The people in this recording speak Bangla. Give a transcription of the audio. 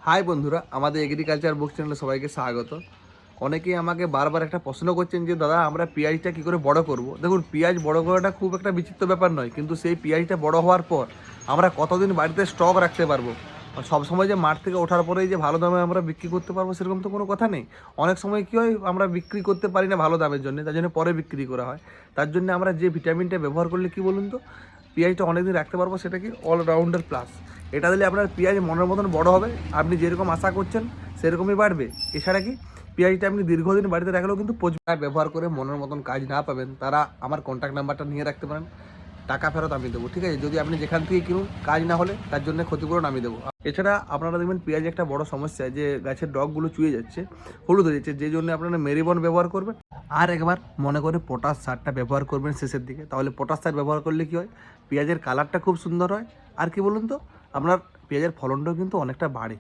হাই বন্ধুরা, আমাদের এগ্রিকালচার বুক চ্যানেলে সবাইকে স্বাগত। অনেকেই আমাকে বারবার একটা প্রশ্ন করছেন যে দাদা আমরা পেঁয়াজটা কী করে বড় করব। দেখুন, পেঁয়াজ বড় করাটা খুব একটা বিচিত্র ব্যাপার নয়, কিন্তু সেই পেঁয়াজটা বড় হওয়ার পর আমরা কতদিন বাড়িতে স্টক রাখতে পারবো। সবসময় যে মাঠ থেকে ওঠার পরেই যে ভালো দামে আমরা বিক্রি করতে পারবো সেরকম তো কোনো কথা নেই। অনেক সময় কী হয়, আমরা বিক্রি করতে পারি না ভালো দামের জন্য, তার জন্য পরে বিক্রি করা হয়। তার জন্য আমরা যে ভিটামিনটা ব্যবহার করলে কি বলুন তো পেঁয়াজটা অনেকদিন রাখতে পারবো, সেটা কি অলরাউন্ডার প্লাস। এটা দিলে আপনার পেঁয়াজ মনের মতন বড় হবে, আপনি যেরকম আশা করছেন সেরকমই বাড়বে। এছাড়া কি পেঁয়াজটা আপনি দীর্ঘদিন বাড়িতে রাখলেও কিন্তু ব্যবহার করে মনের মতন কাজ না পাবেন, তারা আমার কন্ট্যাক্ট নাম্বারটা নিয়ে রাখতে পারেন। টাকা ফেরত আমি দেবো, ঠিক আছে? যদি আপনি যেখান থেকে কিনুন, কাজ না হলে তার জন্য ক্ষতিপূরণ আমি দেবো। এছাড়া আপনারা দেখবেন পেঁয়াজ একটা বড় সমস্যা যে গাছের ডগগুলো চুয়ে যাচ্ছে, হলুদ হয়ে যাচ্ছে, যে জন্য আপনারা মেরিবন ব্যবহার করবেন। আর একবার মনে করে পটাশ সারটা ব্যবহার করবেন শেষের দিকে। তাহলে পটাশ সার ব্যবহার করলে কী হয়, পেঁয়াজের কালারটা খুব সুন্দর হয়। আর কি বলুন তো, আপনার পেঁয়াজের ফলনটাও কিন্তু অনেকটা বাড়ে।